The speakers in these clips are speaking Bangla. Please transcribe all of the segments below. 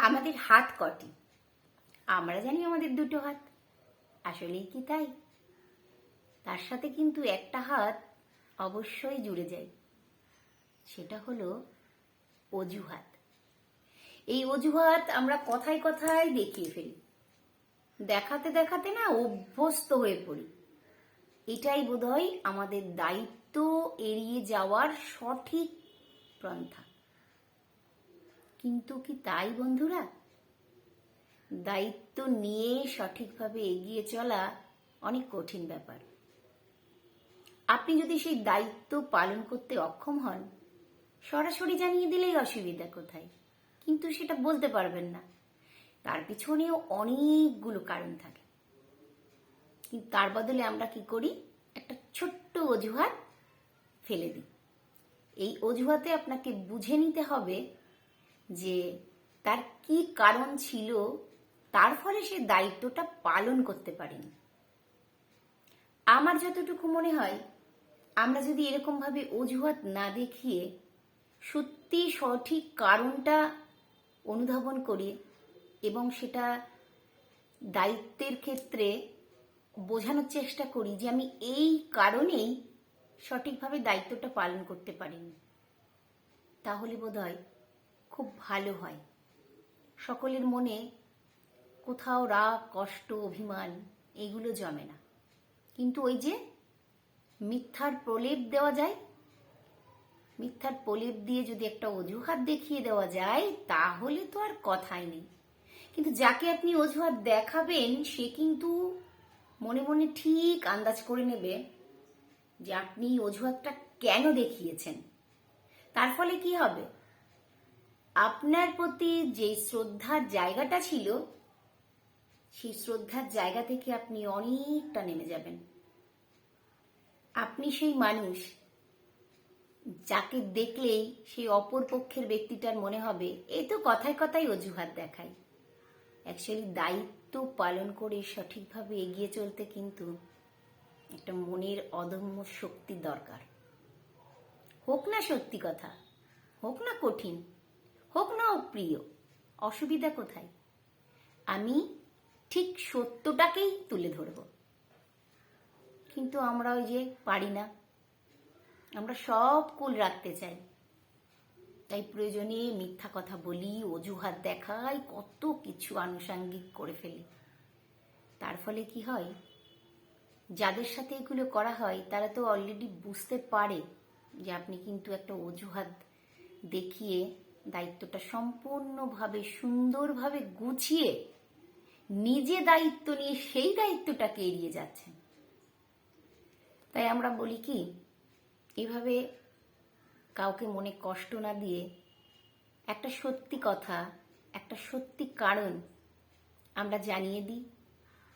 আমাদের হাত কটি? আমরা জানি আমাদের দুটো হাত, আসলেই কি তাই? তার সাথে কিন্তু একটা হাত অবশ্যই জুড়ে যায়, সেটা হলো অজুহাত। এই অজুহাত আমরা কথায় কথায় দেখিয়ে ফেলি, দেখাতে দেখাতে না অভ্যস্ত হয়ে পড়ি। এটাই বোধহয় আমাদের দায়িত্ব এড়িয়ে যাওয়ার সঠিক পন্থা। কিন্তু কি তাই বন্ধুরা? দায়িত্ব নিয়ে সঠিকভাবে এগিয়ে চলা অনেক কঠিন ব্যাপার। আপনি যদি সেই দায়িত্ব পালন করতে অক্ষম হন, সরাসরি জানিয়ে দিলেই অসুবিধা কোথায়? কিন্তু সেটা বলতে পারবেন না, তার পিছনেও অনেকগুলো কারণ থাকে। কিন্তু তার বদলে আমরা কি করি? একটা ছোট্ট অজুহাত ফেলে দিই। এই অজুহাতে আপনাকে বুঝে নিতে হবে যে তার কি কারণ ছিল, তার ফলে সে দায়িত্বটা পালন করতে পারেনি। আমার যতটুকু মনে হয়, আমরা যদি এরকম ভাবে অজুহাত না দেখিয়ে সত্যি সঠিক কারণটা অনুধাবন করি এবং সেটা দায়িত্বের ক্ষেত্রে বোঝানোর চেষ্টা করি যে আমি এই কারণেই সঠিকভাবে দায়িত্বটা পালন করতে পারিনি, তাহলে বোধহয় খুব ভালো হয়। সকলের মনে কোথাও রাগ, কষ্ট, অভিমান এগুলো জমে না। কিন্তু ওই যে মিথ্যার প্রলেপ দেওয়া যায়, মিথ্যার প্রলেপ দিয়ে যদি একটা অজুহাত দেখিয়ে দেওয়া যায়, তাহলে তো আর কথাই নেই। কিন্তু যাকে আপনি অজুহাত দেখাবেন, সে কিন্তু মনে মনে ঠিক আন্দাজ করে নেবে যে আপনি অজুহাতটা কেন দেখিয়েছেন। তার ফলে কি হবে? আপনার প্রতি যে শ্রদ্ধার জায়গাটা ছিল, সেই শ্রদ্ধার জায়গা থেকে আপনি অনেকটা নেমে যাবেন। আপনি সেই মানুষ যাকে দেখলেই সেই অপর পক্ষের ব্যক্তিটার মনে হবে এই তো কথায় কথায় অজুহাত দেখায়। অ্যাকচুয়ালি দায়িত্ব পালন করে সঠিকভাবে এগিয়ে চলতে কিন্তু একটা মনের অদম্য শক্তি দরকার। হোক না সত্যি কথা, হোক না কঠিন, হোক না অপ্রিয়, অসুবিধা কোথায়? আমি ঠিক সত্যটাকেই তুলে ধরব। কিন্তু আমরা ওই যে পারি না, আমরা সব কুল রাখতে চাই, তাই প্রয়োজনে মিথ্যা কথা বলি, অজুহাত দেখাই, কত কিছু আনুষাঙ্গিক করে ফেলি। তার ফলে কি হয়? যাদের সাথে এগুলো করা হয় তারা তো অলরেডি বুঝতে পারে যে আপনি কিন্তু একটা অজুহাত দেখিয়ে দায়িত্বটা সম্পূর্ণভাবে সুন্দরভাবে গুছিয়ে নিজে দায়িত্ব নিয়ে সেই দায়িত্বটাকে এড়িয়ে যাচ্ছেন। তাই আমরা বলি কি, এভাবে কাউকে মনে কষ্ট না দিয়ে একটা সত্যি কথা, একটা সত্যি কারণ আমরা জানিয়ে দিই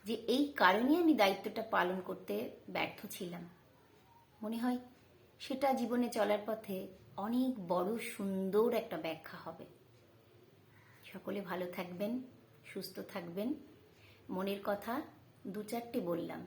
যে এই কারণে আমি দায়িত্বটা পালন করতে ব্যর্থ ছিলাম। মনে হয় সেটা জীবনে চলার পথে অনেক বড় সুন্দর একটা ব্যাখ্যা হবে। সকলে ভালো থাকবেন, সুস্থ থাকবেন। মনের কথা দু চারটে বললাম,